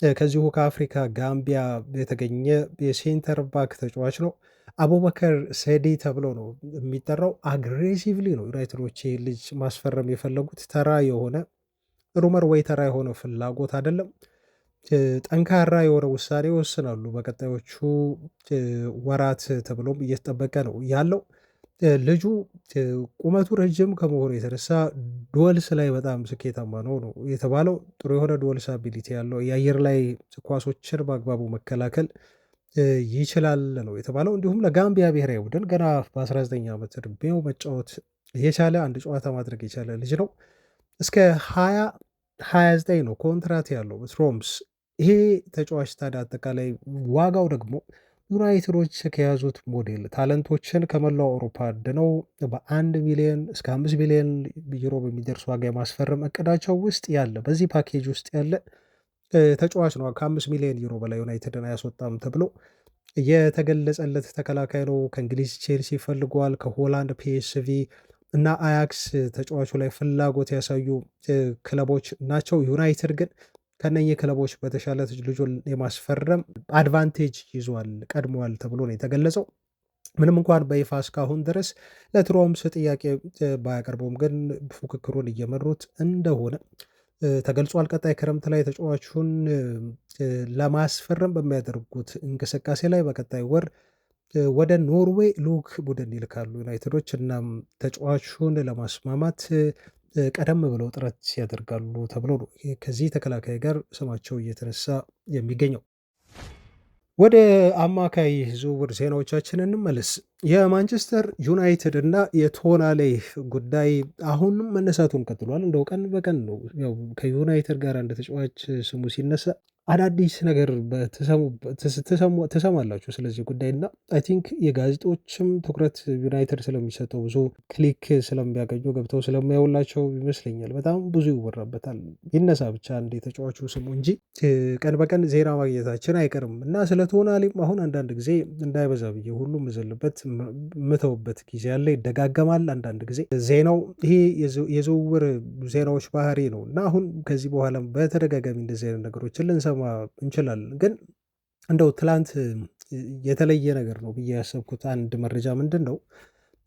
ከዚሁ ከአፍሪካ ጋምቢያ የተገኘ የሴንተር ባክ ተጫዋች ነው። አቡበከር ሴዲ ተብሎ ነው የሚጠራው። አግሬሲቭሊ ነው ዩናይትዶች ልጅ ማስፈረም የፈለጉት። ተራ የሆነ ሩመር ወይ ተራ የሆነ ፍላጎት አይደለም። ጠንካራ የሆነ ውሳኔ ይወስናሉ በቀጣዮቹ ወራት ተብሎም እየተጠበቀ ነው ያለው። ልጁ ቁመቱ ረጅም ከመሆኑ የተነሳ ዱወልስ ላይ በጣም ስኬታማ ነው የተባለው። ጥሩ የሆነ ዱወልስ አቢሊቲ ያለው የአየር ላይ ኳሶችን በአግባቡ መከላከል ይችላል ነው የተባለው። እንዲሁም ለጋምቢያ ብሔራዊ ቡድን ገና በ19 ዓመት ዕድሜው መጫወት የቻለ አንድ ጨዋታ ማድረግ የቻለ ልጅ ነው። እስከ 2029 ነው ኮንትራት ያለው ትሮምስ። ይሄ ተጫዋች ታዲያ አጠቃላይ ዋጋው ደግሞ ዩናይትዶች ከያዙት ሞዴል ታለንቶችን ከመላው አውሮፓ አድነው በ1 ሚሊዮን እስከ 5 ሚሊዮን ዩሮ በሚደርስ ዋጋ የማስፈረም እቅዳቸው ውስጥ ያለ በዚህ ፓኬጅ ውስጥ ያለ ተጫዋች ነው። ከ5 ሚሊዮን ዩሮ በላይ ዩናይትድን አያስወጣም ተብሎ የተገለጸለት ተከላካይ ነው። ከእንግሊዝ ቼልሲ ፈልጓል። ከሆላንድ ፒኤስቪ እና አያክስ ተጫዋቹ ላይ ፍላጎት ያሳዩ ክለቦች ናቸው። ዩናይትድ ግን ከነኚህ ክለቦች በተሻለ ልጁን የማስፈረም አድቫንቴጅ ይዟል፣ ቀድሟል ተብሎ ነው የተገለጸው። ምንም እንኳን በይፋ እስካሁን ድረስ ለትሮምስ ጥያቄ ባያቀርበውም ግን ፉክክሩን እየመሩት እንደሆነ ተገልጿል። ቀጣይ ክረምት ላይ ተጫዋቹን ለማስፈረም በሚያደርጉት እንቅስቃሴ ላይ በቀጣይ ወር ወደ ኖርዌይ ልዑክ ቡድን ይልካሉ ዩናይትዶች። እናም ተጫዋቹን ለማስማማት ቀደም ብለው ጥረት ያደርጋሉ ተብሎ ነው ከዚህ ተከላካይ ጋር ስማቸው እየተነሳ የሚገኘው። ወደ አማካይ ዝውውር ዜናዎቻችን እንመለስ። የማንቸስተር ዩናይትድ እና የቶናሌ ጉዳይ አሁንም መነሳቱን ቀጥሏል። እንደው ቀን በቀን ነው ያው ከዩናይትድ ጋር አንድ ተጫዋች ስሙ ሲነሳ አዳዲስ ነገር ትሰማላችሁ ስለዚህ ጉዳይ እና አይ ቲንክ የጋዜጦችም ትኩረት ዩናይትድ ስለሚሰጠው ብዙ ክሊክ ስለሚያገኙ ገብተው ስለማያውላቸው ይመስለኛል በጣም ብዙ ይወራበታል። ይነሳ ብቻ እንደ ተጫዋቹ ስሙ እንጂ ቀን በቀን ዜና ማግኘታችን አይቀርም እና ስለ ቶናሊም አሁን አንዳንድ ጊዜ እንዳይበዛ ብዬ ሁሉ ምዘልበት ምተውበት ጊዜ ያለ ይደጋገማል። አንዳንድ ጊዜ ዜናው ይሄ የዝውውር ዜናዎች ባህሪ ነው እና አሁን ከዚህ በኋላም በተደጋጋሚ እንደዚህ አይነት ነገሮችን ልንሰማ እንችላለን። ግን እንደው ትላንት የተለየ ነገር ነው ብዬ ያሰብኩት አንድ መረጃ ምንድን ነው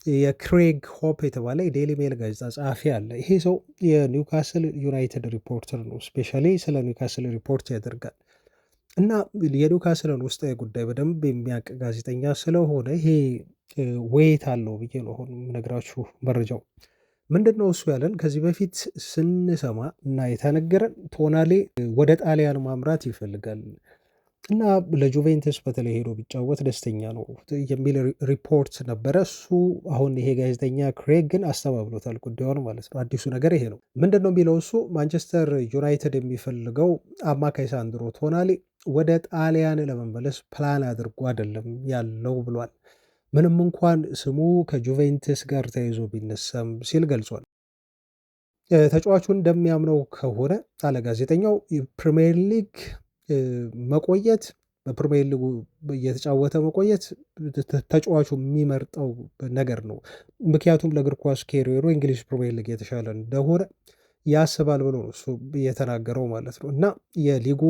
የክሬግ ሆፕ የተባለ የዴይሊ ሜል ጋዜጣ ጸሐፊ አለ። ይሄ ሰው የኒውካስል ዩናይትድ ሪፖርተር ነው። ስፔሻሊ ስለ ኒውካስል ሪፖርት ያደርጋል እና የኒውካስልን ውስጣዊ ጉዳይ በደንብ የሚያውቅ ጋዜጠኛ ስለሆነ ይሄ ዌይት አለው ብዬ ነው አሁን የምነግራችሁ። መረጃው ምንድን ነው እሱ ያለን ከዚህ በፊት ስንሰማ እና የተነገረን ቶናሌ ወደ ጣሊያን ማምራት ይፈልጋል እና ለጁቬንትስ በተለይ ሄዶ ቢጫወት ደስተኛ ነው የሚል ሪፖርት ነበረ። እሱ አሁን ይሄ ጋዜጠኛ ክሬግ ግን አስተባብሎታል ጉዳዩን ማለት ነው። አዲሱ ነገር ይሄ ነው። ምንድን ነው የሚለው እሱ ማንቸስተር ዩናይትድ የሚፈልገው አማካይ ሳንድሮ ቶናሊ ወደ ጣሊያን ለመመለስ ፕላን አድርጎ አይደለም ያለው ብሏል። ምንም እንኳን ስሙ ከጁቬንትስ ጋር ተይዞ ቢነሳም ሲል ገልጿል። ተጫዋቹ እንደሚያምነው ከሆነ አለ ጋዜጠኛው ፕሪሚየር ሊግ መቆየት በፕሪሚየር ሊጉ እየተጫወተ መቆየት ተጫዋቹ የሚመርጠው ነገር ነው። ምክንያቱም ለእግር ኳስ ኬሪየሩ እንግሊዝ ፕሪሚየር ሊግ የተሻለ እንደሆነ ያስባል ብሎ ነው እሱ የተናገረው ማለት ነው። እና የሊጉ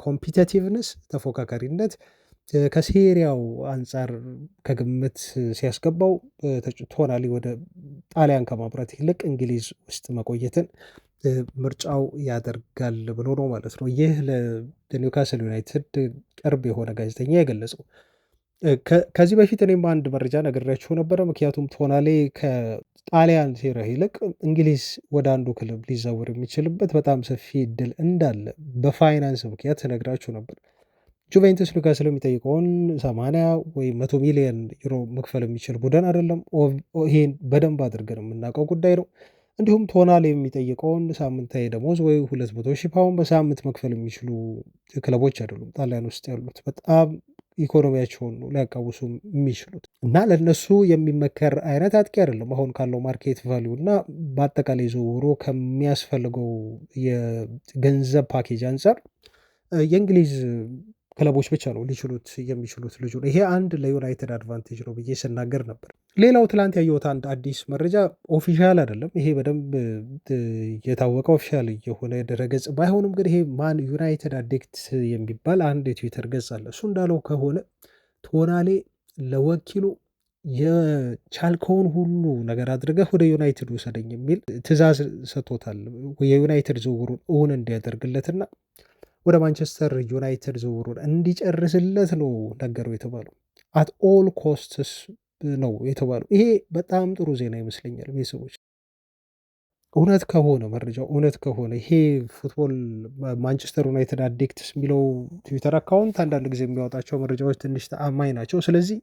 ኮምፒቲቲቭነስ ተፎካካሪነት ከሴሪያው አንጻር ከግምት ሲያስገባው ቶናሊ ወደ ጣሊያን ከማምራት ይልቅ እንግሊዝ ውስጥ መቆየትን ምርጫው ያደርጋል ብሎ ነው ማለት ነው። ይህ ለኒውካስል ዩናይትድ ቅርብ የሆነ ጋዜጠኛ የገለጸው። ከዚህ በፊት እኔም አንድ መረጃ ነግሬያችሁ ነበረ። ምክንያቱም ቶናሌ ከጣሊያን ሴሪያ ይልቅ እንግሊዝ ወደ አንዱ ክለብ ሊዛወር የሚችልበት በጣም ሰፊ እድል እንዳለ በፋይናንስ ምክንያት ነግራችሁ ነበር። ጁቬንቱስ ኒውካስል የሚጠይቀውን 80 ወይ 100 ሚሊዮን ዩሮ መክፈል የሚችል ቡድን አይደለም። ይሄን በደንብ አድርገን የምናውቀው ጉዳይ ነው። እንዲሁም ቶናሊ የሚጠይቀውን ሳምንታዊ ደሞዝ ወይ 200 ሺህ ፓውንድ በሳምንት መክፈል የሚችሉ ክለቦች አይደሉም ጣሊያን ውስጥ ያሉት። በጣም ኢኮኖሚያቸውን ነው ሊያቃውሱ የሚችሉት እና ለነሱ የሚመከር አይነት አጥቂ አይደለም አሁን ካለው ማርኬት ቫሊዩ እና በአጠቃላይ ዝውውሩ ከሚያስፈልገው የገንዘብ ፓኬጅ አንጻር የእንግሊዝ ክለቦች ብቻ ነው ሊችሉት የሚችሉት ልጁ። ይሄ አንድ ለዩናይትድ አድቫንቴጅ ነው ብዬ ስናገር ነበር። ሌላው ትላንት ያየሁት አንድ አዲስ መረጃ ኦፊሻል አይደለም፣ ይሄ በደንብ የታወቀ ኦፊሻል የሆነ ድረገጽ ባይሆንም ግን ይሄ ማን ዩናይትድ አዲክት የሚባል አንድ የትዊተር ገጽ አለ። እሱ እንዳለው ከሆነ ቶናሌ ለወኪሉ የቻልከውን ሁሉ ነገር አድርገህ ወደ ዩናይትድ ውሰደኝ የሚል ትዕዛዝ ሰጥቶታል። የዩናይትድ ዝውውሩን እውን እንዲያደርግለትና ወደ ማንቸስተር ዩናይትድ ዝውውሩን እንዲጨርስለት ነው ነገረው የተባለው። አት ኦል ኮስትስ ነው የተባለው። ይሄ በጣም ጥሩ ዜና ይመስለኛል ቤተሰቦች። እውነት ከሆነ መረጃው እውነት ከሆነ ይሄ ፉትቦል ማንቸስተር ዩናይትድ አዲክትስ የሚለው ትዊተር አካውንት አንዳንድ ጊዜ የሚያወጣቸው መረጃዎች ትንሽ ተአማኝ ናቸው። ስለዚህ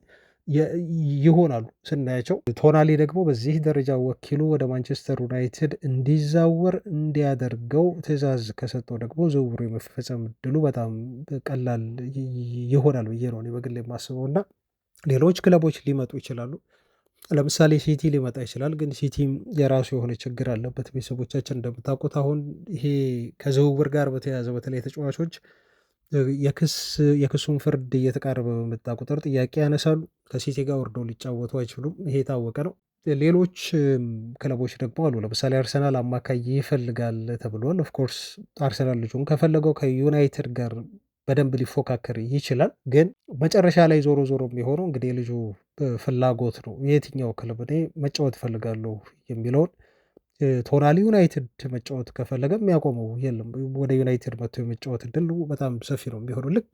ይሆናሉ ስናያቸው። ቶናሊ ደግሞ በዚህ ደረጃ ወኪሉ ወደ ማንቸስተር ዩናይትድ እንዲዛወር እንዲያደርገው ትዕዛዝ ከሰጠው ደግሞ ዝውውሩ የመፈጸም እድሉ በጣም ቀላል ይሆናል ብዬ ነው በግል የማስበው እና ሌሎች ክለቦች ሊመጡ ይችላሉ። ለምሳሌ ሲቲ ሊመጣ ይችላል። ግን ሲቲም የራሱ የሆነ ችግር አለበት። ቤተሰቦቻችን እንደምታውቁት አሁን ይሄ ከዝውውር ጋር በተያያዘ በተለይ ተጫዋቾች የክሱን ፍርድ እየተቃረበ በመጣ ቁጥር ጥያቄ ያነሳሉ። ከሲቲ ጋር ወርደው ሊጫወቱ አይችሉም። ይሄ የታወቀ ነው። ሌሎች ክለቦች ደግሞ አሉ። ለምሳሌ አርሰናል አማካይ ይፈልጋል ተብሏል። ኦፍኮርስ አርሰናል ልጁን ከፈለገው ከዩናይትድ ጋር በደንብ ሊፎካከር ይችላል። ግን መጨረሻ ላይ ዞሮ ዞሮ የሚሆነው እንግዲህ ልጁ ፍላጎት ነው። የትኛው ክለብ እኔ መጫወት እፈልጋለሁ የሚለውን ቶናሊ ዩናይትድ መጫወት ከፈለገ የሚያቆመው የለም። ወደ ዩናይትድ መጥቶ የመጫወት እድሉ በጣም ሰፊ ነው የሚሆነው ልክ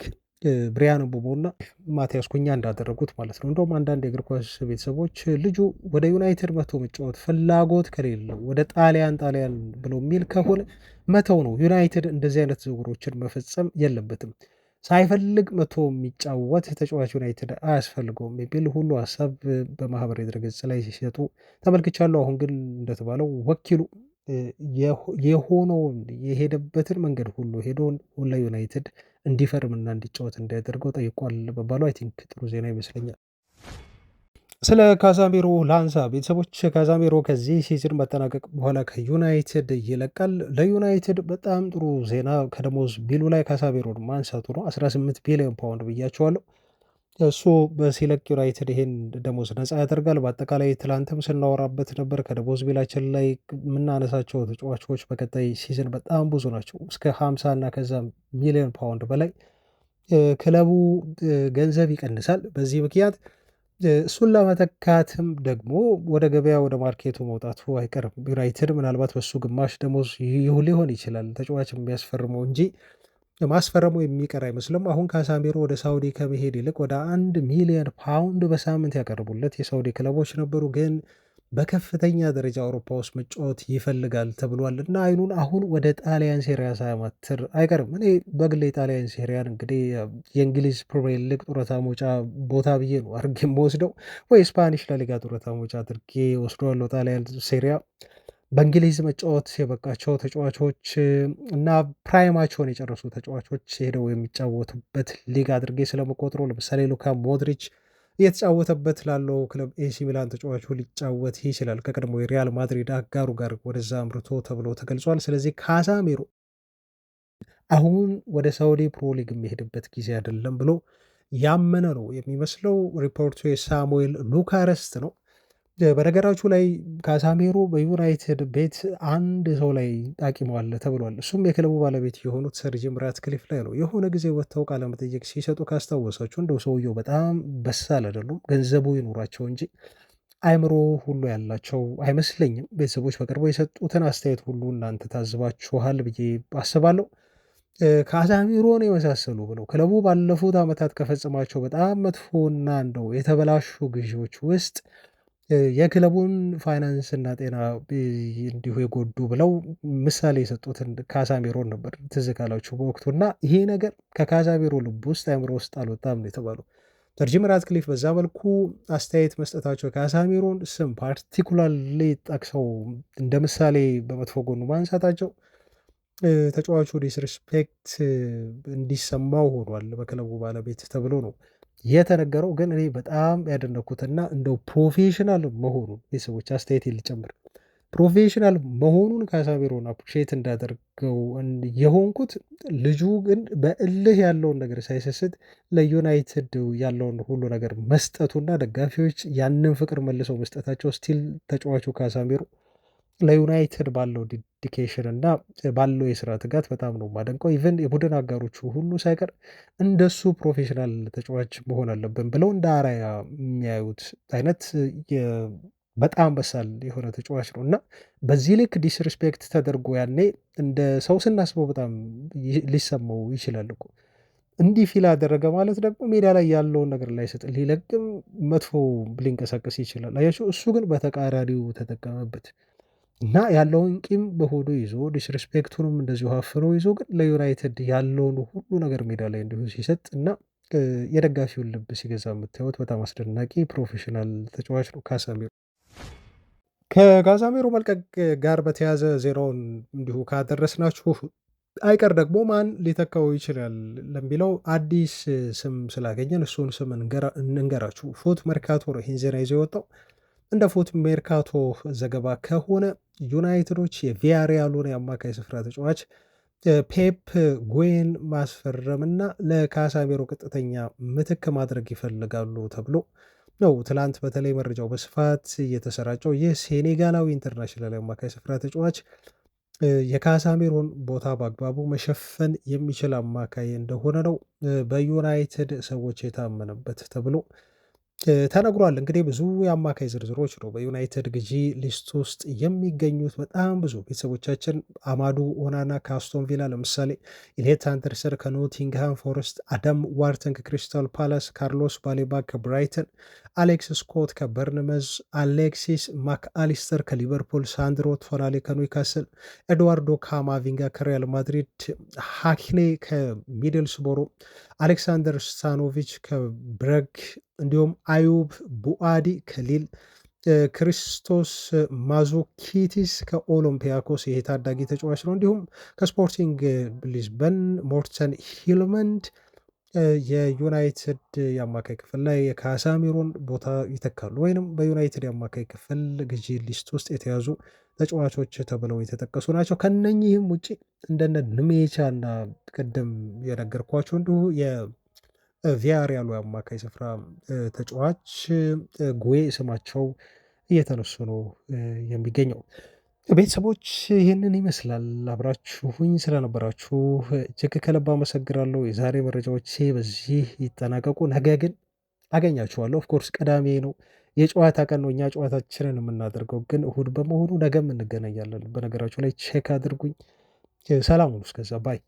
ብሪያን ምቡሞና ማቲያስ ኩኛ እንዳደረጉት ማለት ነው። እንደውም አንዳንድ የእግር ኳስ ቤተሰቦች ልጁ ወደ ዩናይትድ መጥቶ መጫወት ፍላጎት ከሌለው ወደ ጣሊያን ብሎ የሚል ከሆነ መተው ነው። ዩናይትድ እንደዚህ አይነት ዝውውሮችን መፈጸም የለበትም። ሳይፈልግ መቶ የሚጫወት ተጫዋች ዩናይትድ አያስፈልገውም የሚል ሁሉ ሀሳብ በማህበራዊ ድረገጽ ላይ ሲሰጡ ተመልክቻለሁ። አሁን ግን እንደተባለው ወኪሉ የሆነውን የሄደበትን መንገድ ሁሉ ሄዶ ለዩናይትድ እንዲፈርምና እንዲጫወት እንዲያደርገው ጠይቋል መባሉ አይ ቲንክ ጥሩ ዜና ይመስለኛል። ስለ ካዛሜሮ ላንሳ ቤተሰቦች። ካዛሜሮ ከዚህ ሲዝን መጠናቀቅ በኋላ ከዩናይትድ ይለቃል። ለዩናይትድ በጣም ጥሩ ዜና ከደሞዝ ቢሉ ላይ ካዛሜሮን ማንሳቱ ነው። 18 ቢሊዮን ፓውንድ ብያቸዋለሁ። እሱ በሲለቅ ዩናይትድ ይሄን ደሞዝ ነፃ ያደርጋል። በአጠቃላይ ትላንትም ስናወራበት ነበር። ከደሞዝ ቢላችን ላይ የምናነሳቸው ተጫዋቾች በቀጣይ ሲዝን በጣም ብዙ ናቸው። እስከ 50 እና ከዛ ሚሊዮን ፓውንድ በላይ ክለቡ ገንዘብ ይቀንሳል። በዚህ ምክንያት እሱን ለመተካትም ደግሞ ወደ ገበያ ወደ ማርኬቱ መውጣቱ አይቀርም። ዩናይትድ ምናልባት በሱ ግማሽ ደሞዝ ሊሆን ይችላል ተጫዋች የሚያስፈርመው እንጂ ማስፈረሙ የሚቀር አይመስልም። አሁን ካሳሜሮ ወደ ሳውዲ ከመሄድ ይልቅ ወደ 1 ሚሊዮን ፓውንድ በሳምንት ያቀርቡለት የሳውዲ ክለቦች ነበሩ። ግን በከፍተኛ ደረጃ አውሮፓ ውስጥ መጫወት ይፈልጋል ተብሏል እና አይኑን አሁን ወደ ጣሊያን ሴሪያ ሳያማትር አይቀርም። እኔ በግሌ ጣሊያን ሴሪያን እንግዲህ የእንግሊዝ ፕሪሚየር ሊግ ጡረታ መውጫ ቦታ ብዬ ነው አድርጌ የምወስደው፣ ወይ ስፓኒሽ ላሊጋ ጡረታ መውጫ አድርጌ ወስደዋለሁ። ጣሊያን ሴሪያ በእንግሊዝ መጫወት የበቃቸው ተጫዋቾች እና ፕራይማቸውን የጨረሱ ተጫዋቾች ሄደው የሚጫወቱበት ሊግ አድርጌ ስለመቆጥረው ለምሳሌ ሉካ ሞድሪች እየተጫወተበት ላለው ክለብ ኤሲ ሚላን ተጫዋቹ ሊጫወት ይችላል ከቀድሞ የሪያል ማድሪድ አጋሩ ጋር ወደዛ አምርቶ ተብሎ ተገልጿል። ስለዚህ ካዛሜሮ አሁን ወደ ሳውዲ ፕሮ ሊግ የሚሄድበት ጊዜ አይደለም ብሎ ያመነ ነው የሚመስለው። ሪፖርቱ የሳሙኤል ሉካረስት ነው። በነገራችሁ ላይ ካዛሜሮ በዩናይትድ ቤት አንድ ሰው ላይ ጣቂመዋል ተብሏል። እሱም የክለቡ ባለቤት የሆኑት ሰር ጂም ራትክሊፍ ላይ ነው። የሆነ ጊዜ ወጥተው ቃለመጠይቅ ሲሰጡ ካስታወሳችሁ እንደው ሰውየው በጣም በሳል አይደሉም። ገንዘቡ ይኑራቸው እንጂ አይምሮ ሁሉ ያላቸው አይመስለኝም። ቤተሰቦች በቅርቡ የሰጡትን አስተያየት ሁሉ እናንተ ታዝባችኋል ብዬ አስባለሁ። ካዛሜሮን የመሳሰሉ ብለው ክለቡ ባለፉት ዓመታት ከፈጸማቸው በጣም መጥፎና እንደው የተበላሹ ግዢዎች ውስጥ የክለቡን ፋይናንስ እና ጤና እንዲሁ የጎዱ ብለው ምሳሌ የሰጡትን ካዛሜሮን ነበር ትዝ ካላችሁ በወቅቱ እና ይሄ ነገር ከካዛሜሮ ልብ ውስጥ አእምሮ ውስጥ አልወጣም ነው የተባለው። ሰር ጂም ራትክሊፍ በዛ መልኩ አስተያየት መስጠታቸው ካዛሜሮን ስም ፓርቲኩላርሊ ጠቅሰው እንደ ምሳሌ በመጥፎ ጎኑ ማንሳታቸው ተጫዋቹ ዲስሪስፔክት እንዲሰማው ሆኗል በክለቡ ባለቤት ተብሎ ነው የተነገረው። ግን እኔ በጣም ያደነኩትና እንደው ፕሮፌሽናል መሆኑን የሰዎች አስተያየት ሊጨምር ፕሮፌሽናል መሆኑን ካዛሜሮን አፕሪሼት እንዳደርገው የሆንኩት ልጁ ግን በእልህ ያለውን ነገር ሳይሰስት ለዩናይትድ ያለውን ሁሉ ነገር መስጠቱና ደጋፊዎች ያንን ፍቅር መልሰው መስጠታቸው ስቲል ተጫዋቹ ካዛሜሮ ለዩናይትድ ባለው ዲዲኬሽን እና ባለው የስራ ትጋት በጣም ነው የማደንቀው። ኢቨን የቡድን አጋሮቹ ሁሉ ሳይቀር እንደሱ ፕሮፌሽናል ተጫዋች መሆን አለብን ብለው እንደ አርአያ የሚያዩት አይነት በጣም በሳል የሆነ ተጫዋች ነው እና በዚህ ልክ ዲስሪስፔክት ተደርጎ ያኔ እንደ ሰው ስናስበው በጣም ሊሰማው ይችላል እኮ። እንዲህ ፊል አደረገ ማለት ደግሞ ሜዳ ላይ ያለውን ነገር ላይሰጥ ሊለቅም መጥፎ ሊንቀሳቀስ ይችላል። አያችሁ፣ እሱ ግን በተቃራኒው ተጠቀመበት እና ያለውን ቂም በሆዱ ይዞ ዲስሪስፔክቱንም እንደዚሁ አፍኖ ይዞ ግን ለዩናይትድ ያለውን ሁሉ ነገር ሜዳ ላይ እንዲሁ ሲሰጥ እና የደጋፊውን ልብ ሲገዛ የምታዩት በጣም አስደናቂ ፕሮፌሽናል ተጫዋች ነው ካዛሜሮ። ከካዛሜሮ መልቀቅ ጋር በተያዘ ዜናውን እንዲሁ ካደረስናችሁ አይቀር ደግሞ ማን ሊተካው ይችላል ለሚለው አዲስ ስም ስላገኘን እሱን ስም እንገራችሁ። ፉት ሜርካቶ ነው ይህን ዜና ይዞ የወጣው። እንደ ፉት ሜርካቶ ዘገባ ከሆነ ዩናይትዶች የቪያሪያሉን የአማካይ ስፍራ ተጫዋች ፔፕ ጉዌን ማስፈረምና ለካዛሜሮ ቀጥተኛ ምትክ ማድረግ ይፈልጋሉ ተብሎ ነው ትላንት በተለይ መረጃው በስፋት እየተሰራጨው። ይህ ሴኔጋላዊ ኢንተርናሽናል የአማካይ ስፍራ ተጫዋች የካዛሜሮን ቦታ በአግባቡ መሸፈን የሚችል አማካይ እንደሆነ ነው በዩናይትድ ሰዎች የታመነበት ተብሎ ተነግሯል። እንግዲህ ብዙ የአማካይ ዝርዝሮች ነው በዩናይትድ ግዢ ሊስት ውስጥ የሚገኙት በጣም ብዙ ቤተሰቦቻችን አማዱ ኦናና ከአስቶን ቪላ ለምሳሌ፣ ኢልየት አንደርሰን ከኖቲንግሃም ፎረስት፣ አዳም ዋርተን ከክሪስታል ፓላስ፣ ካርሎስ ባሌባ ከብራይተን፣ አሌክስ ስኮት ከበርንመዝ፣ አሌክሲስ ማክአሊስተር ከሊቨርፑል፣ ሳንድሮ ቶናሌ ከኒውካስል፣ ኤድዋርዶ ካማቪንጋ ከሪያል ማድሪድ፣ ሃክኔ ከሚድልስቦሮ፣ አሌክሳንደር ስታኖቪች ከብረግ እንዲሁም አዩብ ቡአዲ ከሊል፣ ክሪስቶስ ማዞኪቲስ ከኦሎምፒያኮስ ይሄ ታዳጊ ተጫዋች ነው። እንዲሁም ከስፖርቲንግ ሊዝበን ሞርተን ሂልመንድ የዩናይትድ የአማካይ ክፍል ላይ የካሳሚሮን ቦታ ይተካሉ ወይንም በዩናይትድ የአማካይ ክፍል ግዢ ሊስት ውስጥ የተያዙ ተጫዋቾች ተብለው የተጠቀሱ ናቸው። ከነኚህም ውጭ እንደነ ንሜቻ እና ቅድም የነገርኳቸው እንዲሁ ቪያሪያሉ የአማካይ ስፍራ ተጫዋች ጉዌ ስማቸው እየተነሱ ነው የሚገኘው። ቤተሰቦች ይህንን ይመስላል። አብራችሁኝ ስለነበራችሁ እጅግ ከልብ አመሰግናለሁ። የዛሬ መረጃዎቼ በዚህ ይጠናቀቁ። ነገ ግን አገኛችኋለሁ። ኦፍኮርስ ቅዳሜ ነው፣ የጨዋታ ቀን ነው። እኛ ጨዋታችንን የምናደርገው ግን እሁድ በመሆኑ ነገም እንገናኛለን። በነገራችሁ ላይ ቼክ አድርጉኝ። ሰላም ሁኑ። እስከዛ ባይ